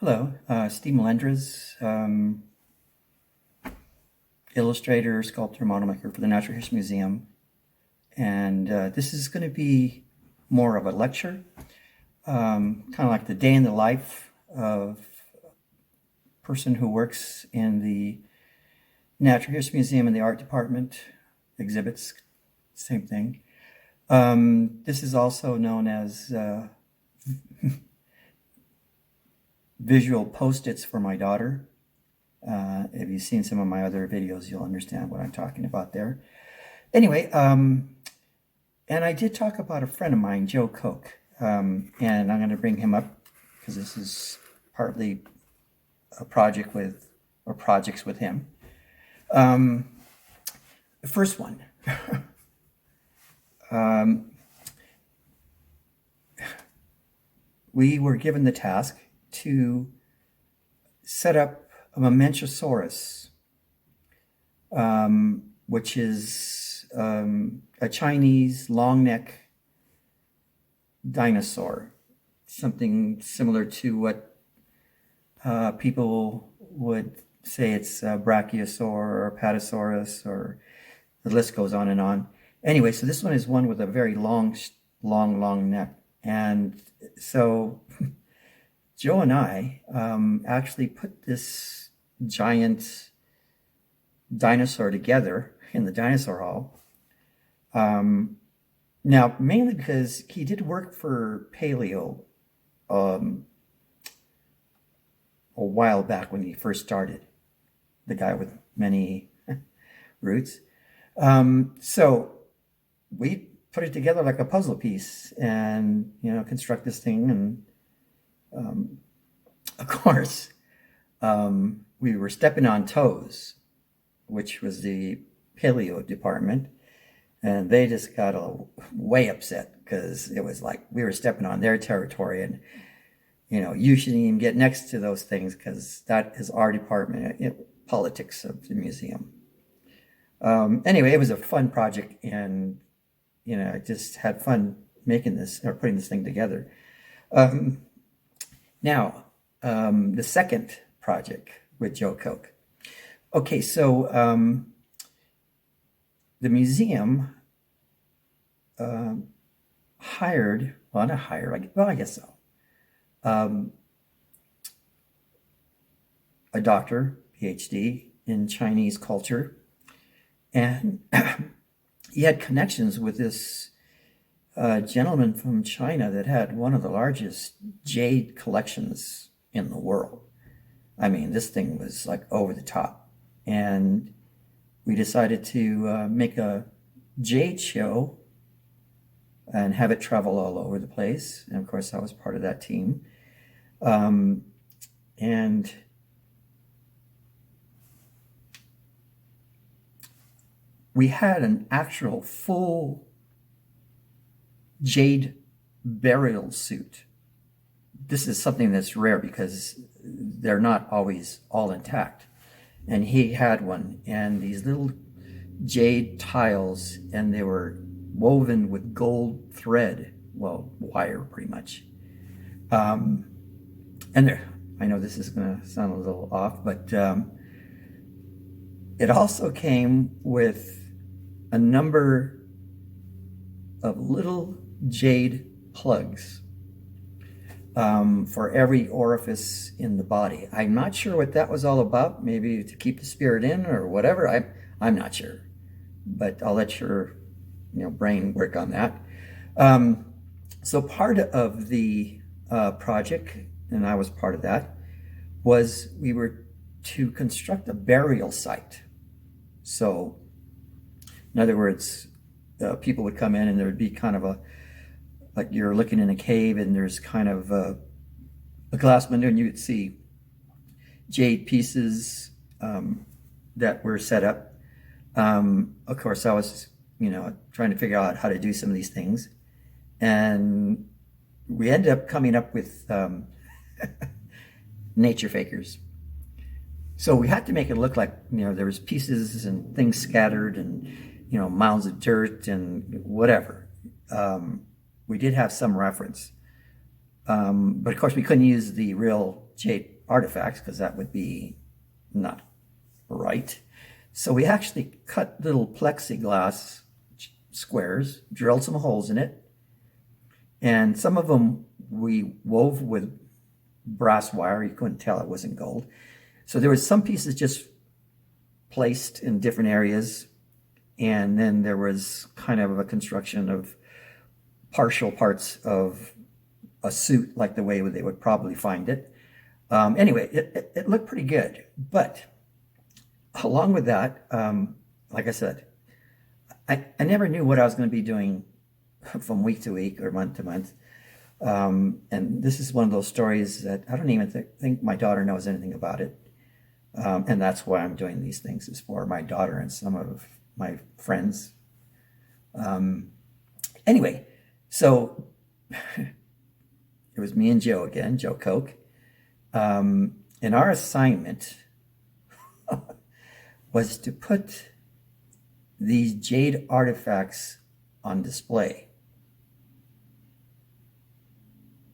Hello, Steve Melendrez, illustrator, sculptor, model maker for the Natural History Museum. And this is going to be more of a lecture, kind of like the day in the life of a person who works in the Natural History Museum in the art department, exhibits, same thing. This is also known as visual post-its for my daughter. If you've seen some of my other videos, you'll understand what I'm talking about there. Anyway, and I did talk about a friend of mine, Joe Koch, and I'm going to bring him up because this is partly a project with, or projects with him. The first one. We were given the task to set up a Mamenchisarus, which is a Chinese long neck dinosaur, something similar to what people would say it's a Brachiosaur or Apatosaurus, or the list goes on and on. Anyway, so this one is one with a very long neck. And so Joe and I actually put this giant dinosaur together in the dinosaur hall. Now, mainly because he did work for Paleo a while back when he first started, the guy with many roots. So we put it together like a puzzle piece and, construct this thing. And of course, we were stepping on toes, which was the Paleo department. And they just got way upset because it was like we were stepping on their territory. And, you shouldn't even get next to those things because that is our department, politics of the museum. Anyway, it was a fun project, and I just had fun making this or putting this thing together. Now, the second project with Joe Koch. Okay, so the museum hired, well, not hired, I guess so, a doctor, PhD in Chinese culture, and he had connections with this gentleman from China that had one of the largest jade collections in the world. I mean, this thing was like over the top. And we decided to make a jade show and have it travel all over the place. And of course, I was part of that team. And we had an actual full jade burial suit. This is something that's rare because they're not always all intact. And he had one, and these little jade tiles, and they were woven with gold thread, well, wire pretty much. And there, I know this is going to sound a little off, but it also came with a number of little jade plugs for every orifice in the body. I'm not sure what that was all about. Maybe to keep the spirit in or whatever. I'm not sure, but I'll let your brain work on that. So part of the project, and I was part of that, was we were to construct a burial site. So, in other words, people would come in and there would be kind of like you're looking in a cave and there's kind of a glass window and you would see jade pieces that were set up. Of course, I was, trying to figure out how to do some of these things. And we ended up coming up with nature fakers. So we had to make it look like, there was pieces and things scattered and, mounds of dirt and whatever. We did have some reference. But of course we couldn't use the real jade artifacts, because that would be not right. So we actually cut little plexiglass squares, drilled some holes in it, and some of them we wove with brass wire. You couldn't tell it wasn't gold. So there was some pieces just placed in different areas, and then there was kind of a construction of partial parts of a suit, like the way they would probably find it. Anyway, it looked pretty good. But along with that, like I said, I never knew what I was going to be doing from week to week or month to month. And this is one of those stories that I don't even think my daughter knows anything about it. And that's why I'm doing these things, is for my daughter and some of my friends. Anyway, so it was me and Joe again, Joe Koch. And our assignment was to put these jade artifacts on display.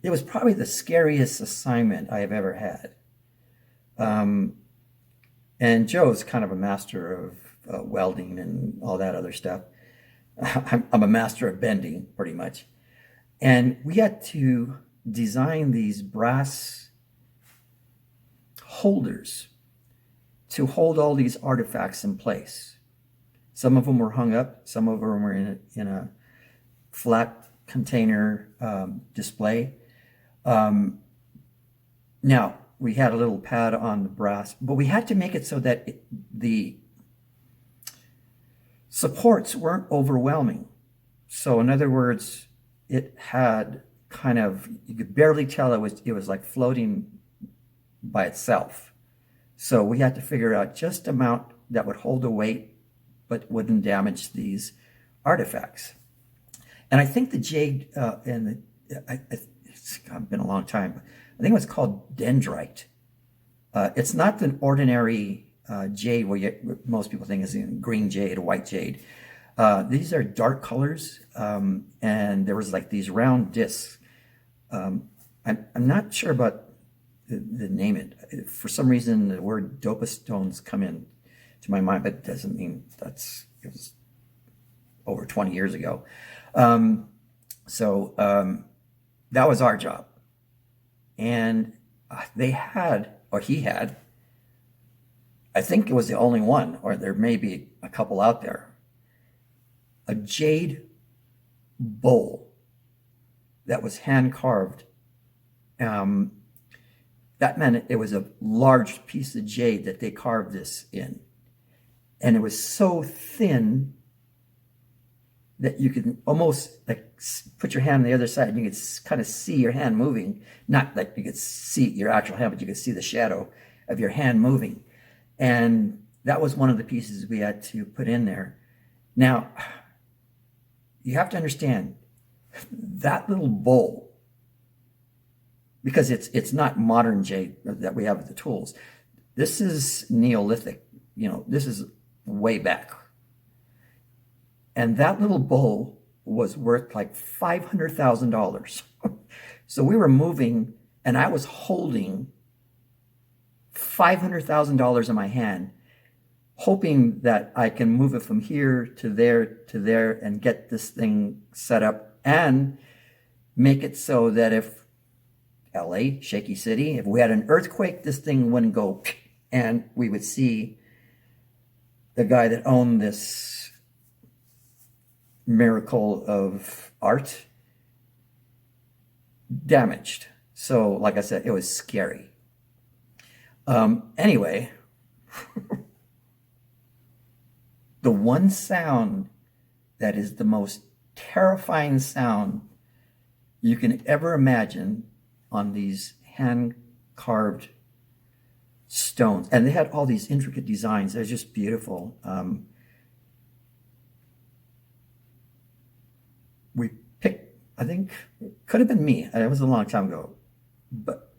It was probably the scariest assignment I have ever had. And Joe's kind of a master of welding and all that other stuff. I'm a master of bending, pretty much. And we had to design these brass holders to hold all these artifacts in place. Some of them were hung up, some of them were in a flat container display. Now, we had a little pad on the brass, but we had to make it so that the supports weren't overwhelming. So in other words, it had kind of, you could barely tell it was like floating by itself. So we had to figure out just amount that would hold the weight but wouldn't damage these artifacts. And I think the jade it's been a long time, but I think it was called dendrite. It's not an ordinary jade where most people think is green jade or white jade. These are dark colors, and there was like these round discs. I'm not sure about the name it. For some reason, the word dopa stones come in to my mind, but it doesn't mean it was over 20 years ago. So that was our job. And he had, I think it was the only one, or there may be a couple out there, a jade bowl that was hand carved. That meant it was a large piece of jade that they carved this in. And it was so thin that you could almost like put your hand on the other side and you could kind of see your hand moving. Not like you could see your actual hand, but you could see the shadow of your hand moving. And that was one of the pieces we had to put in there. Now, you have to understand that little bowl, because it's not modern jade that we have with the tools. This is Neolithic, this is way back. And that little bowl was worth like $500,000. So we were moving, and I was holding $500,000 in my hand, hoping that I can move it from here to there and get this thing set up and make it so that if LA, shaky city, if we had an earthquake, this thing wouldn't go, and we would see the guy that owned this miracle of art damaged. So, like I said, it was scary. Anyway, the one sound that is the most terrifying sound you can ever imagine on these hand-carved stones. And they had all these intricate designs. They're just beautiful. We picked, I think, it could have been me. It was a long time ago. But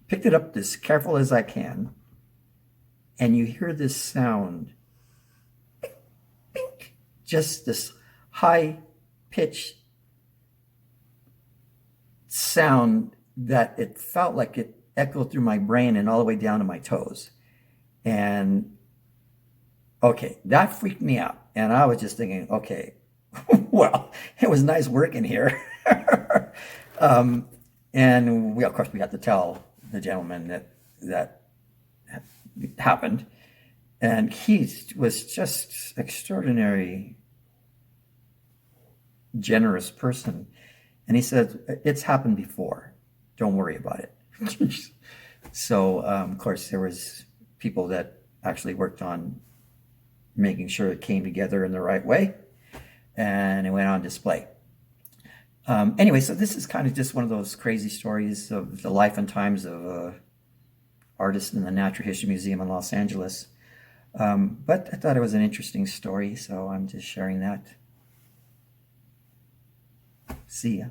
picked it up as careful as I can. And you hear this sound. Bink, bink, just this high-pitched sound that it felt like echoed through my brain and all the way down to my toes. And okay, that freaked me out. And I was just thinking, okay, well, it was nice working here. And we, of course, we had to tell the gentleman that happened. And he was just extraordinary, generous person. And he said, it's happened before. Don't worry about it. So, of course, there was people that actually worked on making sure it came together in the right way. And it went on display. Anyway, so this is kind of just one of those crazy stories of the life and times of an artist in the Natural History Museum in Los Angeles. But I thought it was an interesting story, so I'm just sharing that. See ya.